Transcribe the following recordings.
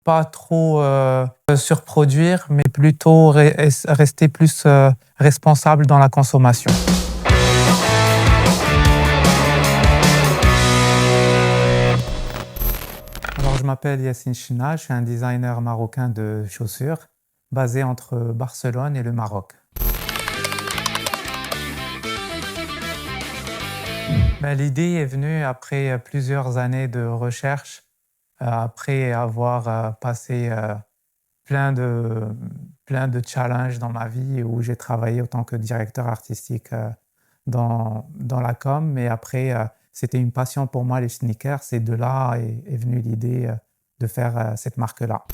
pas trop surproduire, mais plutôt rester plus responsable dans la consommation. Alors, je m'appelle Yassine China, je suis un designer marocain de chaussures basé entre Barcelone et le Maroc. L'idée est venue après plusieurs années de recherche, après avoir passé plein de challenges dans ma vie où j'ai travaillé en tant que directeur artistique dans la com. Mais après, c'était une passion pour moi, les sneakers. Et de là est venue l'idée de faire cette marque-là.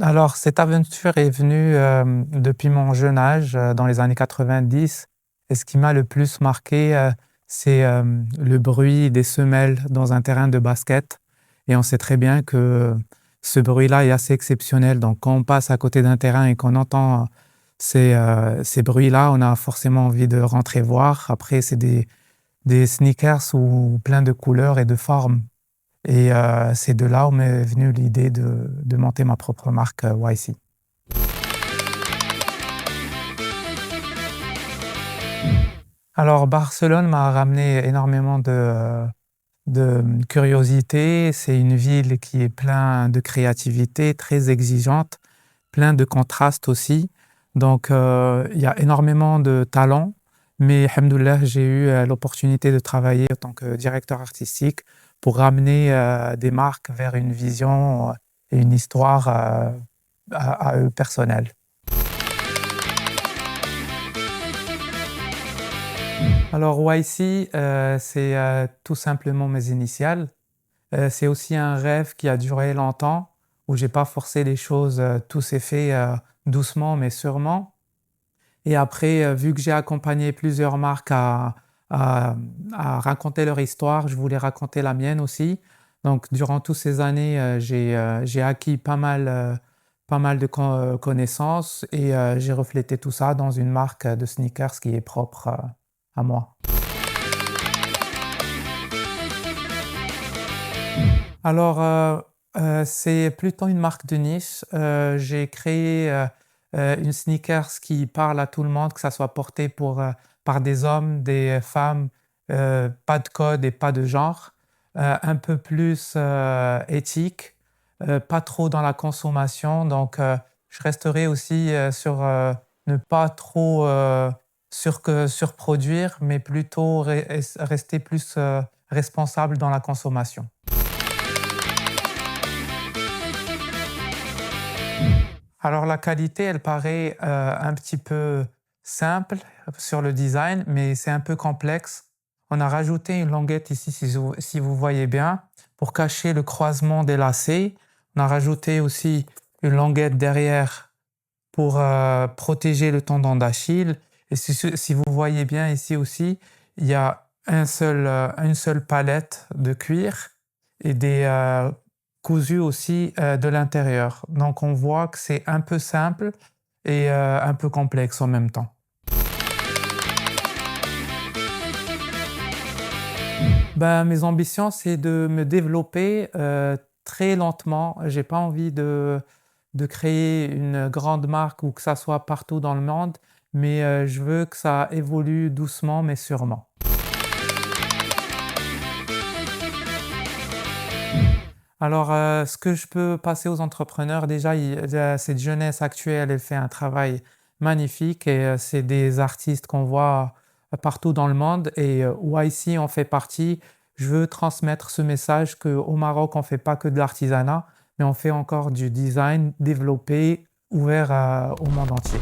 Alors, cette aventure est venue depuis mon jeune âge, dans les années 90. Et ce qui m'a le plus marqué, c'est le bruit des semelles dans un terrain de basket. Et on sait très bien que ce bruit-là est assez exceptionnel. Donc, quand on passe à côté d'un terrain et qu'on entend ces bruits-là, on a forcément envie de rentrer voir. Après, c'est des sneakers plein de couleurs et de formes. Et c'est de là où m'est venue l'idée de monter ma propre marque YC. Alors, Barcelone m'a ramené énormément de curiosité. C'est une ville qui est pleine de créativité, très exigeante, plein de contrastes aussi. Donc, il y a énormément de talent. Mais, alhamdoulilah, j'ai eu l'opportunité de travailler en tant que directeur artistique pour ramener des marques vers une vision et une histoire à eux personnelle. Alors YC, c'est tout simplement mes initiales. C'est aussi un rêve qui a duré longtemps, où j'ai pas forcé les choses, tout s'est fait doucement mais sûrement. Et après, vu que j'ai accompagné plusieurs marques à raconter leur histoire, je voulais raconter la mienne aussi. Donc durant toutes ces années, j'ai acquis pas mal de connaissances et j'ai reflété tout ça dans une marque de sneakers qui est propre à moi. Alors, c'est plutôt une marque de niche. J'ai créé une sneakers qui parle à tout le monde, que ça soit porté par des hommes, des femmes, pas de code et pas de genre, un peu plus éthique, pas trop dans la consommation. Donc, je resterai aussi sur ne pas trop surproduire, mais plutôt rester plus responsable dans la consommation. Alors la qualité, elle paraît un petit peu simple sur le design, mais c'est un peu complexe. On a rajouté une languette ici, si vous voyez bien, pour cacher le croisement des lacets. On a rajouté aussi une languette derrière pour protéger le tendon d'Achille. Et si vous voyez bien ici aussi, il y a une seule palette de cuir et des cousu aussi de l'intérieur. Donc on voit que c'est un peu simple et un peu complexe en même temps. Mes ambitions, c'est de me développer très lentement. J'ai pas envie de créer une grande marque ou que ça soit partout dans le monde, mais je veux que ça évolue doucement mais sûrement. Alors, ce que je peux passer aux entrepreneurs, déjà, cette jeunesse actuelle, elle fait un travail magnifique et c'est des artistes qu'on voit partout dans le monde et YC en fait partie. Je veux transmettre ce message qu'au Maroc, on ne fait pas que de l'artisanat, mais on fait encore du design développé, ouvert au monde entier.